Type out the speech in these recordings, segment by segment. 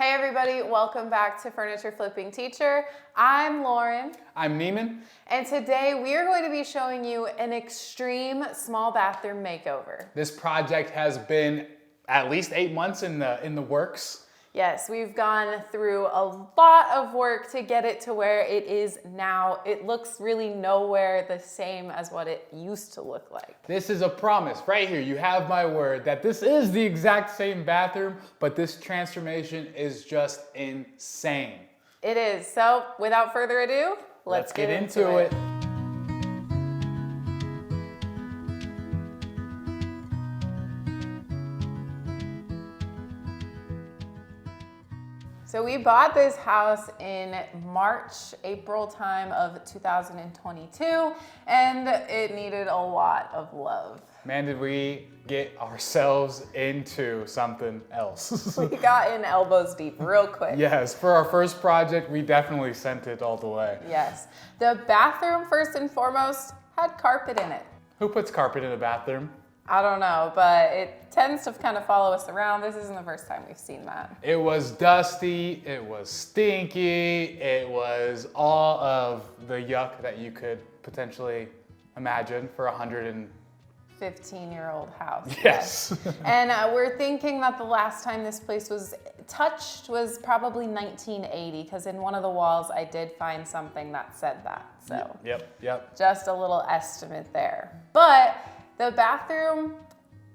Hey everybody, welcome back to Furniture Flipping Teacher. I'm Lauren. I'm Neiman. And today we are going to be showing you an extreme small bathroom makeover. This project has been at least 8 months in the works. Yes, we've gone through a lot of work to get it to where it is now. It looks really nowhere the same as what it used to look like. This is a promise right here. You have my word that this is the exact same bathroom, but this transformation is just insane. It is. So without further ado, let's get into it. So we bought this house in April time of 2022, and it needed a lot of love. Man, did we get ourselves into something else. We got in elbows deep real quick. Yes, for our first project, we definitely sent it all the way. Yes. The bathroom, first and foremost, had carpet in it. Who puts carpet in a bathroom? I don't know, but it tends to kind of follow us around. This isn't the first time we've seen that. It was dusty, it was stinky, it was all of the yuck that you could potentially imagine for a 15-year-old house. Yes. And we're thinking that the last time this place was touched was probably 1980, because in one of the walls I did find something that said that. So Yep. Just a little estimate there. But the bathroom,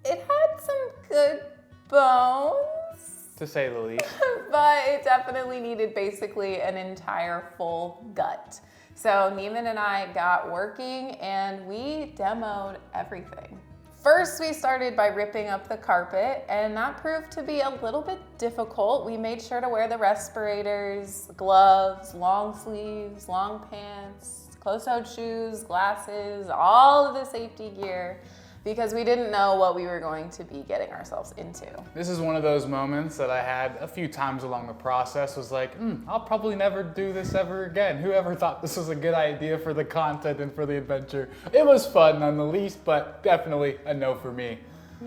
it had some good bones, To say the least. but it definitely needed basically an entire full gut. So Neiman and I got working and we demoed everything. First, we started by ripping up the carpet, and that proved to be a little bit difficult. We made sure to wear the respirators, gloves, long sleeves, long pants, closed-toed shoes, glasses, all of the safety gear, because we didn't know what we were going to be getting ourselves into. This is one of those moments that I had a few times along the process, was like, I'll probably never do this ever again. Whoever thought this was a good idea for the content and for the adventure? It was fun none the least, but definitely a no for me.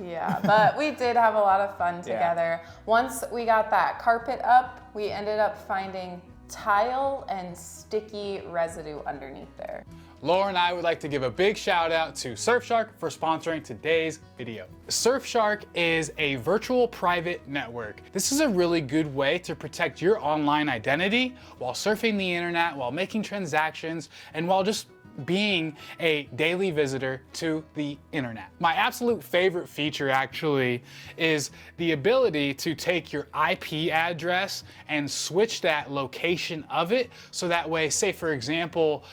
Yeah, but we did have a lot of fun together. Yeah. Once we got that carpet up, we ended up finding tile and sticky residue underneath there. Laura and I would like to give a big shout out to Surfshark for sponsoring today's video. Surfshark is a virtual private network. This is a really good way to protect your online identity while surfing the internet, while making transactions, and while just being a daily visitor to the internet. My absolute favorite feature actually is the ability to take your IP address and switch that location of it, so that way, say for example,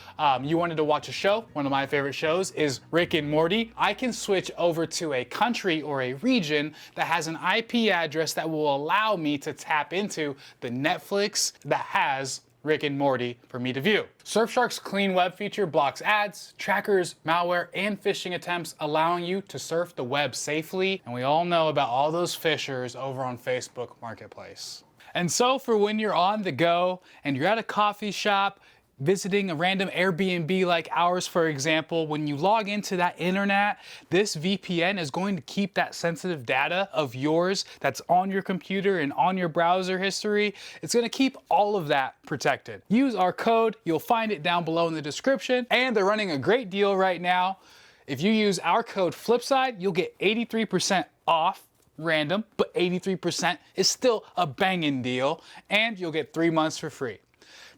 you wanted to watch a show, one of my favorite shows is Rick and Morty, I can switch over to a country or a region that has an IP address that will allow me to tap into the Netflix that has Rick and Morty for me to view. Surfshark's clean web feature blocks ads, trackers, malware, and phishing attempts, allowing you to surf the web safely. And we all know about all those fishers over on Facebook Marketplace. And so for when you're on the go and you're at a coffee shop, visiting a random Airbnb like ours, for example, when you log into that internet, this VPN is going to keep that sensitive data of yours that's on your computer and on your browser history. It's going to keep all of that protected. Use our code. You'll find it down below in the description. And they're running a great deal right now. If you use our code Flipside, you'll get 83% off. Random, but 83% is still a banging deal. And you'll get 3 months for free.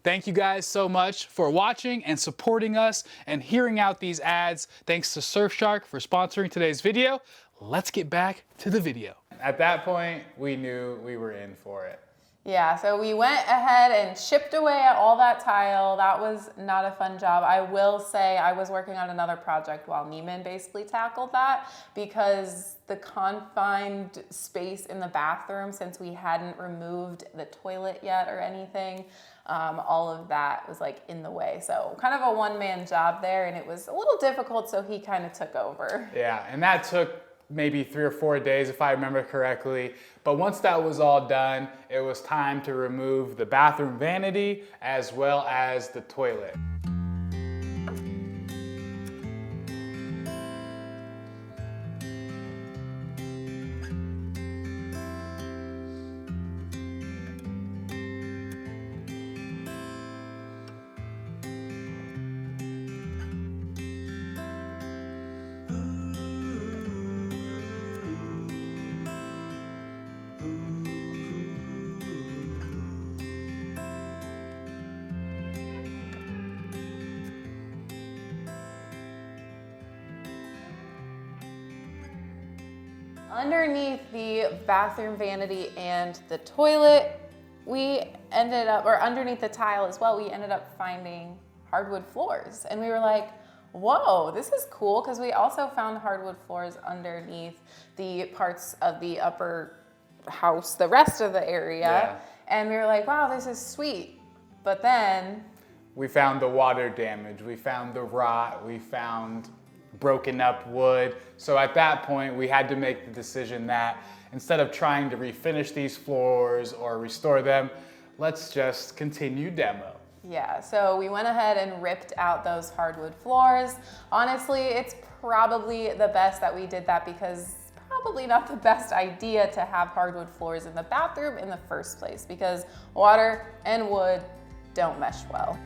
Thank you guys so much for watching and supporting us and hearing out these ads. Thanks to Surfshark for sponsoring today's video. Let's get back to the video. At that point, we knew we were in for it. Yeah, so we went ahead and chipped away at all that tile. That was not a fun job. I will say I was working on another project while Neiman basically tackled that, because the confined space in the bathroom, since we hadn't removed the toilet yet or anything, all of that was like in the way. So kind of a one-man job there, and it was a little difficult, so he kind of took over. Yeah, and that took maybe 3 or 4 days if I remember correctly. But once that was all done, it was time to remove the bathroom vanity as well as the toilet. Underneath the bathroom vanity and the toilet, we ended up, or underneath the tile as well, we ended up finding hardwood floors. And we were like, whoa, this is cool, because we also found hardwood floors underneath the parts of the upper house, the rest of the area. Yeah. And we were like, wow, this is sweet. But then we found the water damage, we found the rot, we found broken up wood. So at that point, we had to make the decision that instead of trying to refinish these floors or restore them, let's just continue demo. Yeah, so we went ahead and ripped out those hardwood floors. Honestly, it's probably the best that we did that, because it's probably not the best idea to have hardwood floors in the bathroom in the first place, because water and wood don't mesh well.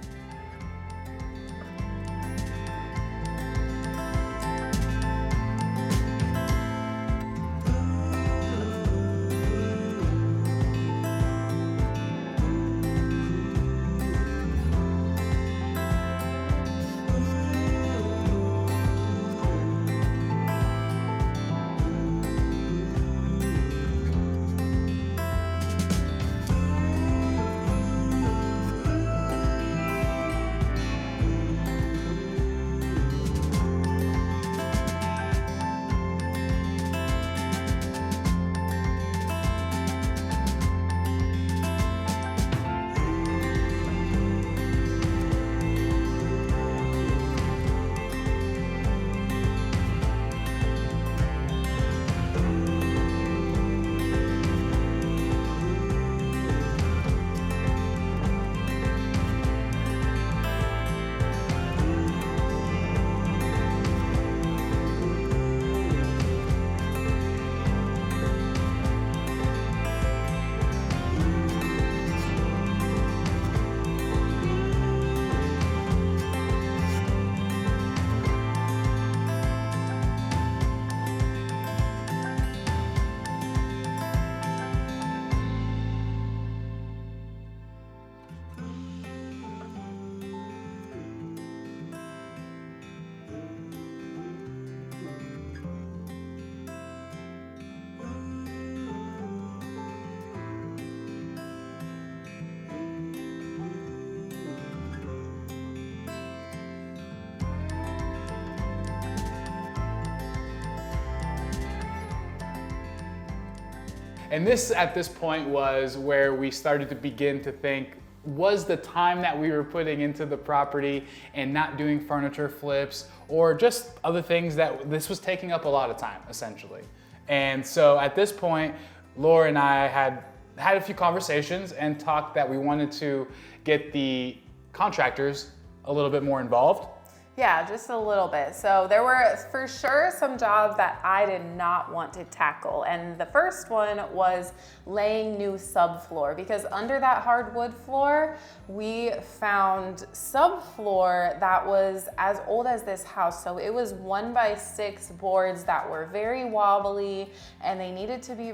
And this, at this point, was where we started to begin to think, was the time that we were putting into the property and not doing furniture flips or just other things, that this was taking up a lot of time, essentially. And so at this point, Laura and I had a few conversations and talked that we wanted to get the contractors a little bit more involved. Yeah, just a little bit. So there were for sure some jobs that I did not want to tackle. And the first one was laying new subfloor, because under that hardwood floor, we found subfloor that was as old as this house. So it was 1x6 boards that were very wobbly and they needed to be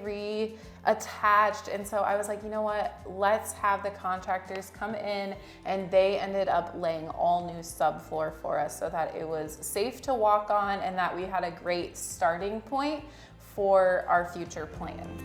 reattached. And so I was like, you know what, let's have the contractors come in, and they ended up laying all new subfloor for us so that it was safe to walk on and that we had a great starting point for our future plans.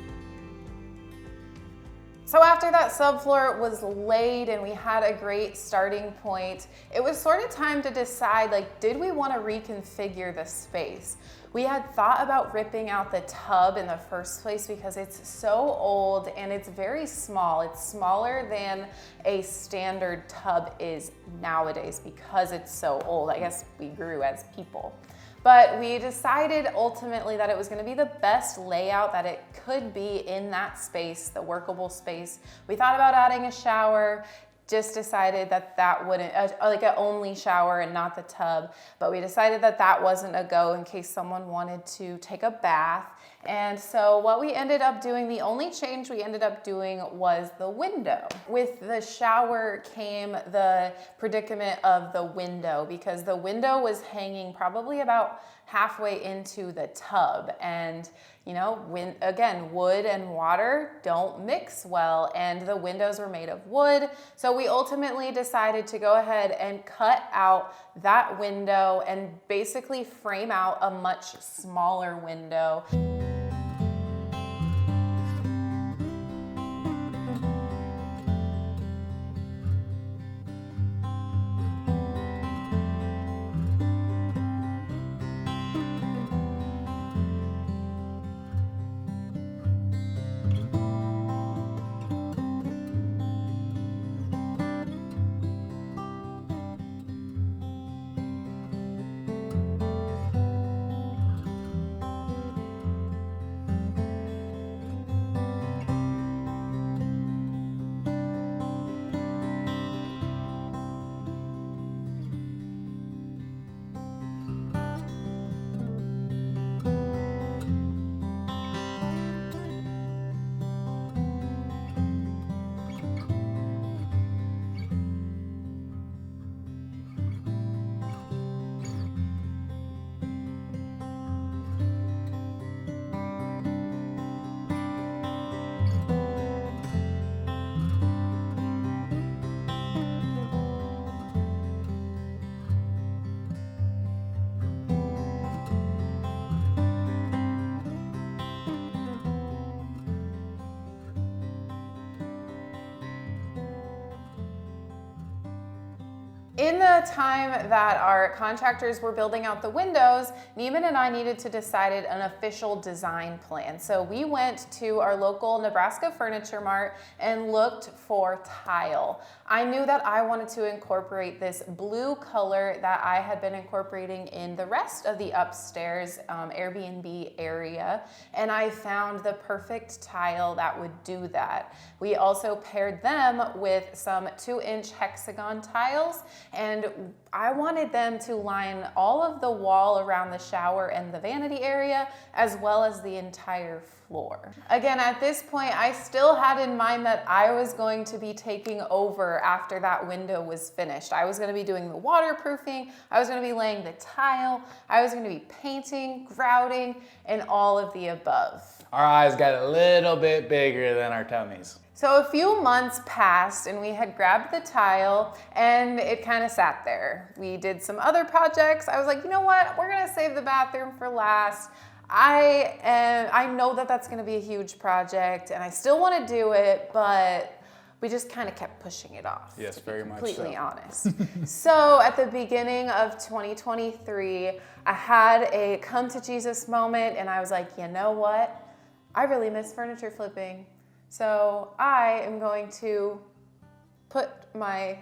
So after that subfloor was laid and we had a great starting point, it was sort of time to decide, like, did we want to reconfigure the space? We had thought about ripping out the tub in the first place because it's so old and it's very small. It's smaller than a standard tub is nowadays because it's so old. I guess we grew as people. But we decided ultimately that it was going to be the best layout that it could be in that space, the workable space. We thought about adding a shower, just decided that that wouldn't, like an only shower and not the tub. But we decided that that wasn't a go in case someone wanted to take a bath. And so what we ended up doing, the only change we ended up doing was the window. With the shower came the predicament of the window, because the window was hanging probably about halfway into the tub. And you know, again, wood and water don't mix well, and the windows were made of wood. So we ultimately decided to go ahead and cut out that window and basically frame out a much smaller window. In the time that our contractors were building out the windows, Neiman and I needed to decide an official design plan. So we went to our local Nebraska Furniture Mart and looked for tile. I knew that I wanted to incorporate this blue color that I had been incorporating in the rest of the upstairs Airbnb area, and I found the perfect tile that would do that. We also paired them with some 2-inch hexagon tiles, and I wanted them to line all of the wall around the shower and the vanity area, as well as the entire floor. Again, at this point, I still had in mind that I was going to be taking over after that window was finished. I was going to be doing the waterproofing, I was going to be laying the tile, I was going to be painting, grouting, and all of the above. Our eyes got a little bit bigger than our tummies. So a few months passed and we had grabbed the tile and it kind of sat there. We did some other projects. I was like, you know what? We're gonna save the bathroom for last. I know that that's gonna be a huge project and I still wanna do it, but we just kind of kept pushing it off. Yes, very much so. Completely honest. So at the beginning of 2023, I had a come to Jesus moment and I was like, you know what? I really miss furniture flipping. So I am going to put my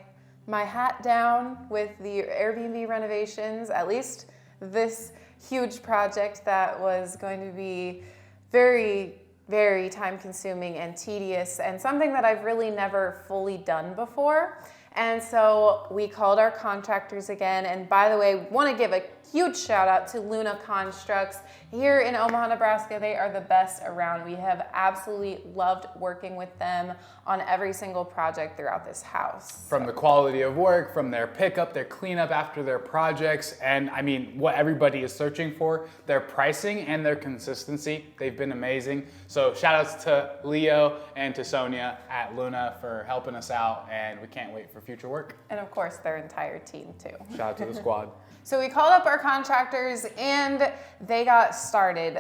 hat down with the Airbnb renovations, at least this huge project that was going to be very, very time consuming and tedious and something that I've really never fully done before. And so we called our contractors again. And by the way, want to give a huge shout out to Luna Constructs here in Omaha, Nebraska. They are the best around. We have absolutely loved working with them on every single project throughout this house. From the quality of work, from their pickup, their cleanup after their projects, and I mean, what everybody is searching for, their pricing and their consistency. They've been amazing. So shout outs to Leo and to Sonia at Luna for helping us out, and we can't wait for future work. And of course, their entire team too. Shout out to the squad. So we called up our contractors and they got started.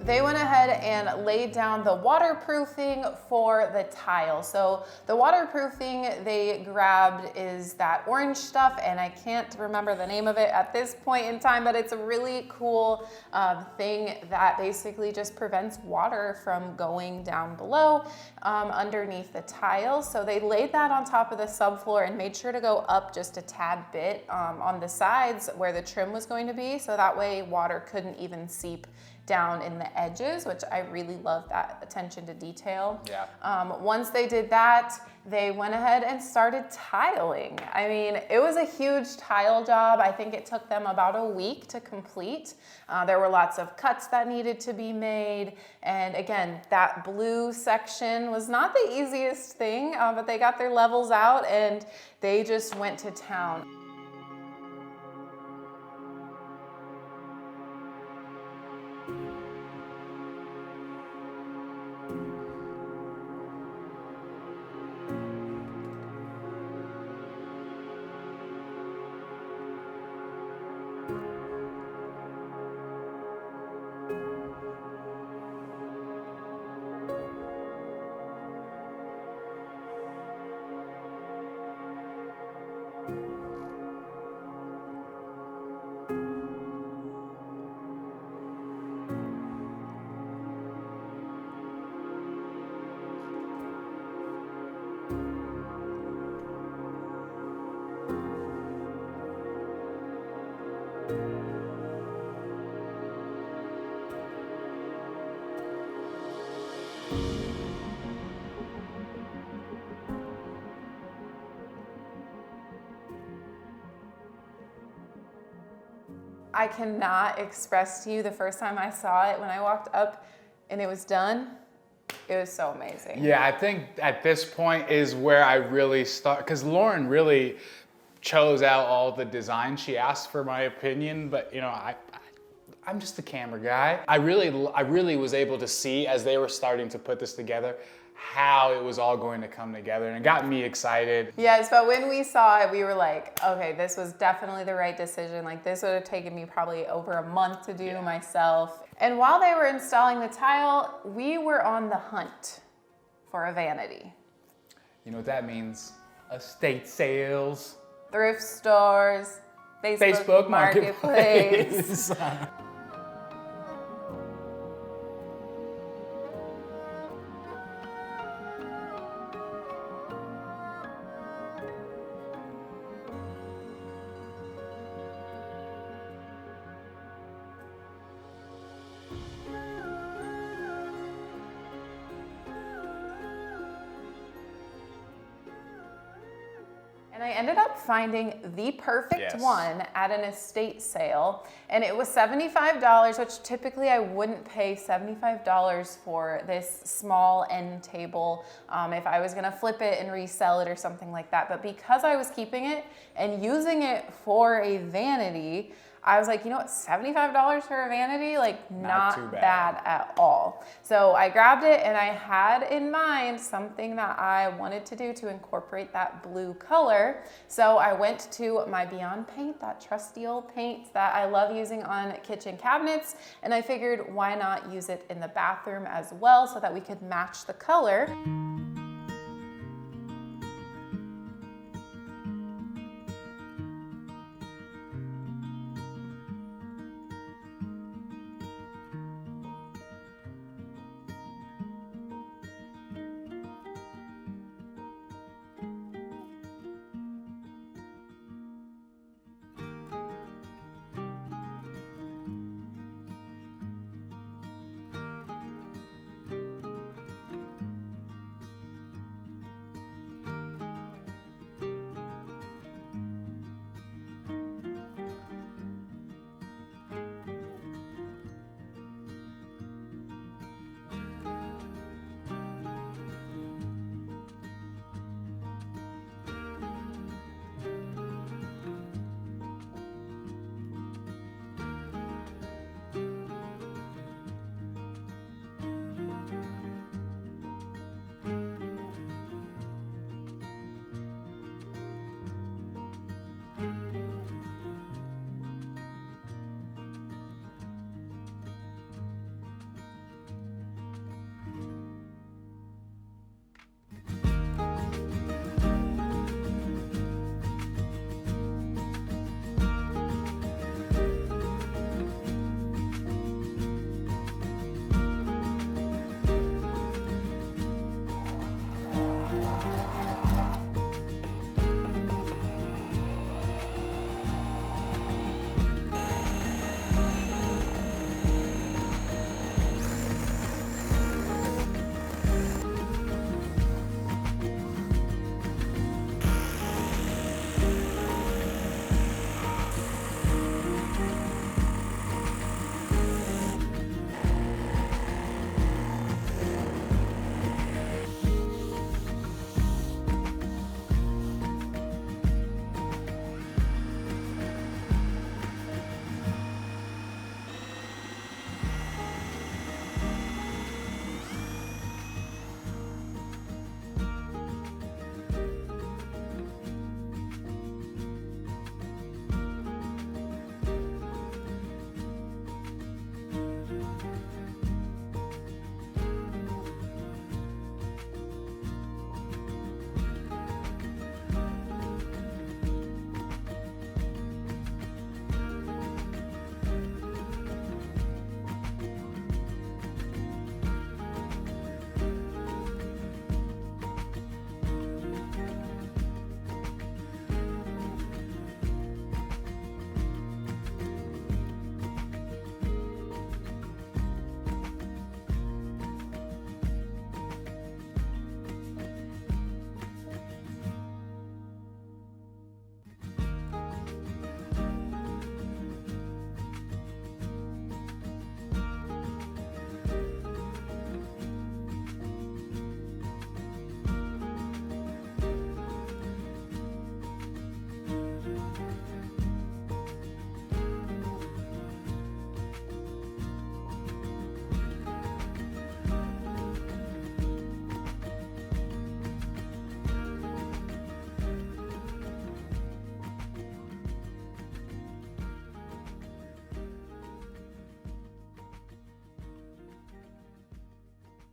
They went ahead and laid down the waterproofing for the tile. So the waterproofing they grabbed is that orange stuff, and I can't remember the name of it at this point in time, but it's a really cool thing that basically just prevents water from going down below underneath the tile. So they laid that on top of the subfloor and made sure to go up just a tad bit on the sides where the trim was going to be, so that way water couldn't even seep down in the edges, which I really love that attention to detail. Yeah. Once they did that, they went ahead and started tiling. I mean, it was a huge tile job. I think it took them about a week to complete. There were lots of cuts that needed to be made. And again, that blue section was not the easiest thing, but they got their levels out and they just went to town. I cannot express to you the first time I saw it, when I walked up and it was done, it was so amazing. Yeah, I think at this point is where I really start, because Lauren really chose out all the designs. She asked for my opinion, but you know, I'm just a camera guy. I really was able to see as they were starting to put this together how it was all going to come together, and it got me excited. Yes, but when we saw it, we were like, okay, this was definitely the right decision. Like, this would have taken me probably over a month to do myself. And while they were installing the tile, we were on the hunt for a vanity. You know what that means? Estate sales. Thrift stores, Facebook Marketplace. And I ended up finding the perfect one at an estate sale, and it was $75, which typically I wouldn't pay $75 for this small end table if I was gonna flip it and resell it or something like that. But because I was keeping it and using it for a vanity, I was like, you know what, $75 for a vanity? Like, not too bad at all. So I grabbed it, and I had in mind something that I wanted to do to incorporate that blue color. So I went to my Beyond Paint, that trusty old paint that I love using on kitchen cabinets, and I figured why not use it in the bathroom as well so that we could match the color.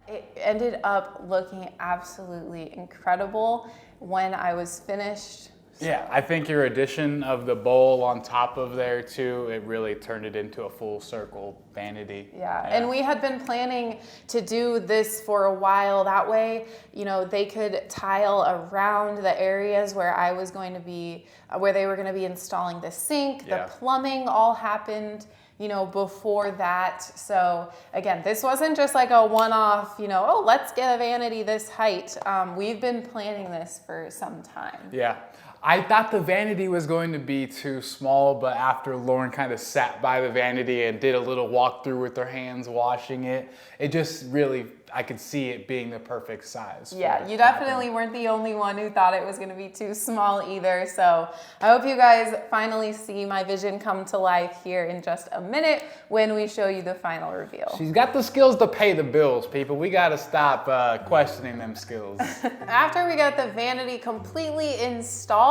It ended up looking absolutely incredible when I was finished. Yeah, I think your addition of the bowl on top of there too, it really turned it into a full circle vanity. Yeah, and we had been planning to do this for a while. That way, you know, they could tile around the areas where I was going to be, where they were going to be installing the sink. Yeah. The plumbing all happened, you know, before that. So again, this wasn't just like a one-off, you know, oh, let's get a vanity this height. We've been planning this for some time. Yeah. I thought the vanity was going to be too small, but after Lauren kind of sat by the vanity and did a little walkthrough with her hands washing it, it just really, I could see it being the perfect size. Yeah, you definitely weren't the only one who thought it was going to be too small either. So I hope you guys finally see my vision come to life here in just a minute when we show you the final reveal. She's got the skills to pay the bills, people. We got to stop questioning them skills. After we got the vanity completely installed,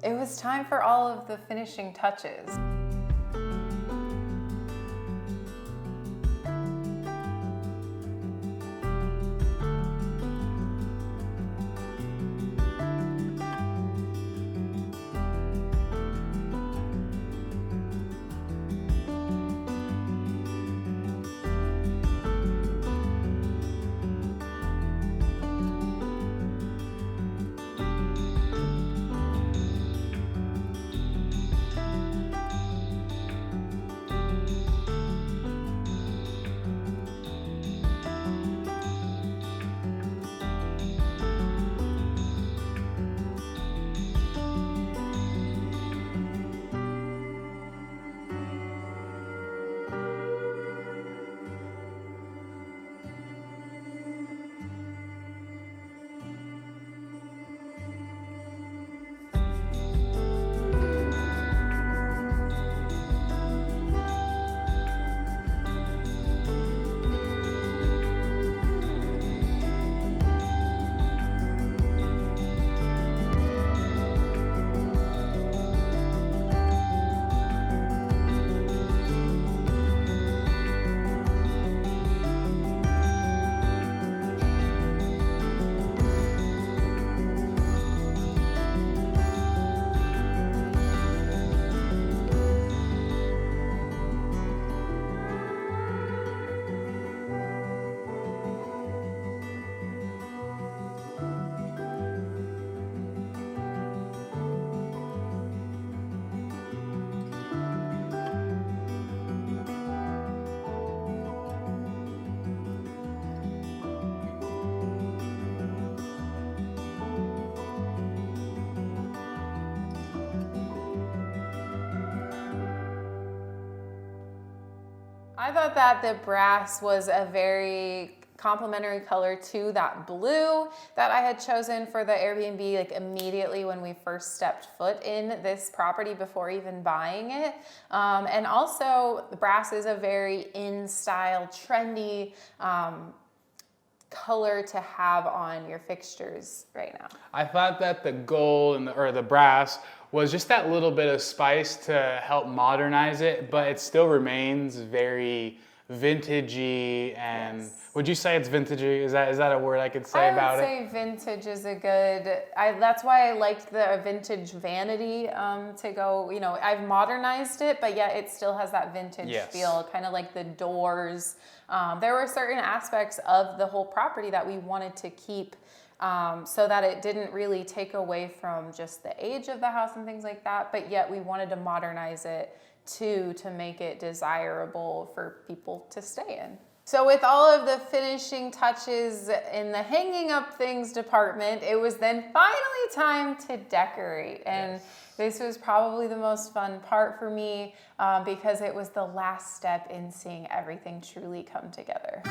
it was time for all of the finishing touches. I thought that the brass was a very complementary color to that blue that I had chosen for the Airbnb like immediately when we first stepped foot in this property before even buying it. And also the brass is a very in style, trendy color to have on your fixtures right now. I thought that the gold and the brass was just that little bit of spice to help modernize it, but it still remains very vintagey. And yes. Would you say it's vintagey? Is that a word I could say about it? I would say vintage is a good, that's why I liked the vintage vanity to go, you know, I've modernized it, but yet it still has that vintage Yes. feel, kind of like the doors. There were certain aspects of the whole property that we wanted to keep so that it didn't really take away from just the age of the house and things like that, but yet we wanted to modernize it too to make it desirable for people to stay in. So with all of the finishing touches in the hanging up things department, it was then finally time to decorate. And Yes. This was probably the most fun part for me because it was the last step in seeing everything truly come together.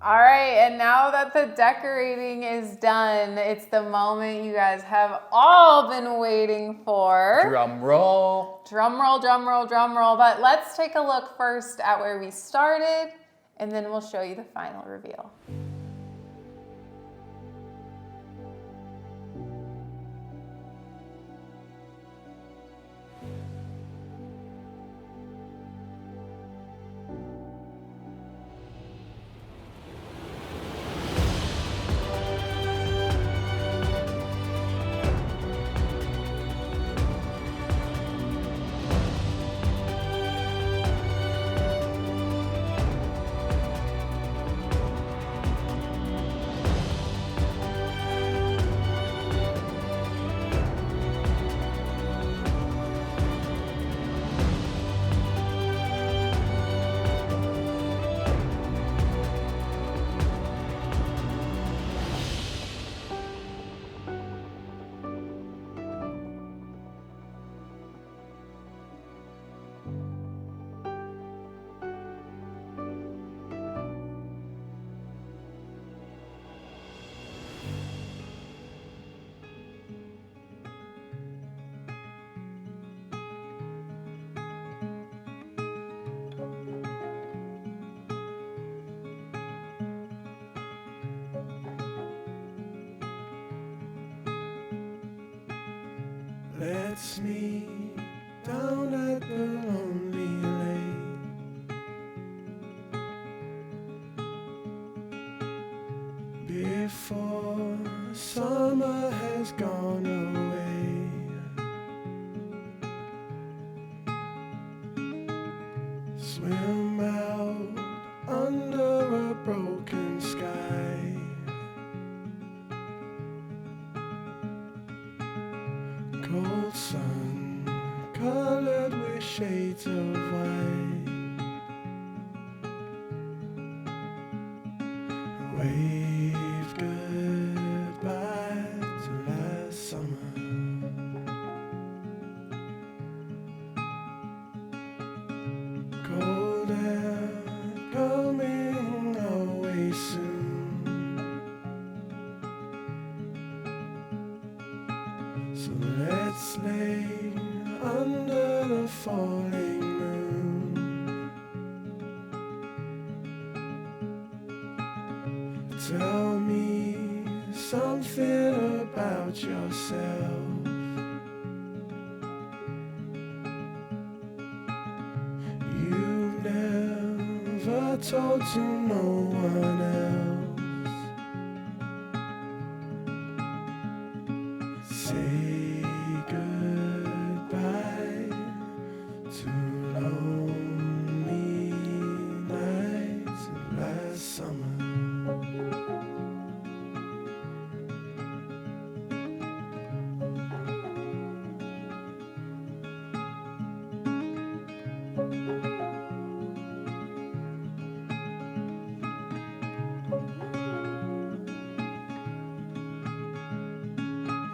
All right, and now that the decorating is done, it's the moment you guys have all been waiting for. Drum roll. Drum roll, drum roll, drum roll. But let's take a look first at where we started, and then we'll show you the final reveal. Let's meet down at the lonely lake before summer has gone away. Swim out under a broken sky. Cold sun, colored with shades of white. Wave goodbye to last summer. Cold air coming away soon. So let's lay under the falling moon. Tell me something about yourself. You've never told to no one else. Say goodbye to lonely nights last summer.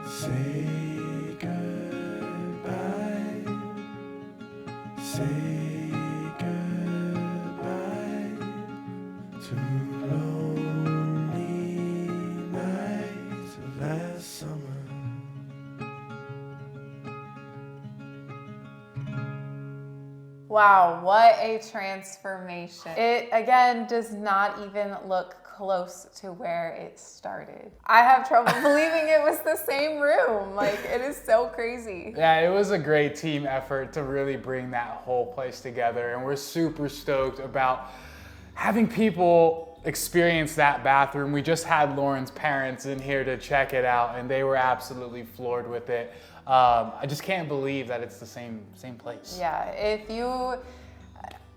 Say goodbye. Say goodbye to lonely nights of last summer. Wow, what a transformation. It, again, does not even look close to where it started. I have trouble believing it was the same room. Like, it is so crazy. Yeah, it was a great team effort to really bring that whole place together, and we're super stoked about having people experience that bathroom. We just had Lauren's parents in here to check it out, and they were absolutely floored with it. I just can't believe that it's the same place. Yeah, if you,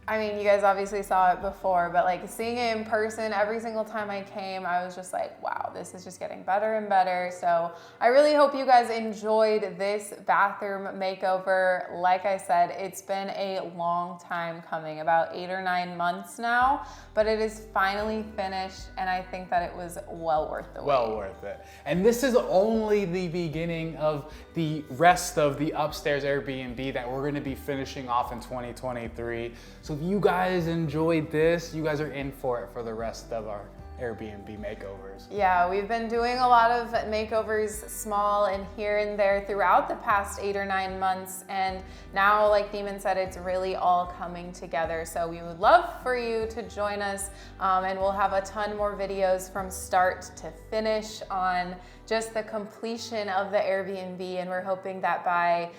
I mean, you guys obviously saw it before, but like seeing it in person every single time I came, I was just like, wow, this is just getting better and better. So I really hope you guys enjoyed this bathroom makeover. Like I said, it's been a long time coming, about 8 or 9 months now, but it is finally finished, and I think that it was well worth the wait. Well worth it. And this is only the beginning of the rest of the upstairs Airbnb that we're gonna be finishing off in 2023. So if you guys enjoyed this, you guys are in for it for the rest of our Airbnb makeovers. Yeah, we've been doing a lot of makeovers, small and here and there throughout the past 8 or 9 months. And now, like Neiman said, it's really all coming together. So we would love for you to join us, and we'll have a ton more videos from start to finish on just the completion of the Airbnb. And we're hoping that by,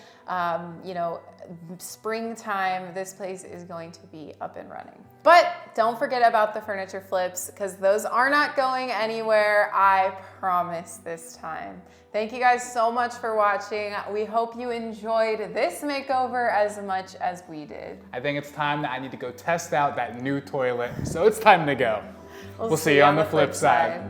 springtime, this place is going to be up and running. But don't forget about the furniture flips, because those are not going anywhere, I promise this time. Thank you guys so much for watching. We hope you enjoyed this makeover as much as we did. I think it's time that I need to go test out that new toilet, so it's time to go. We'll see you on the flip side.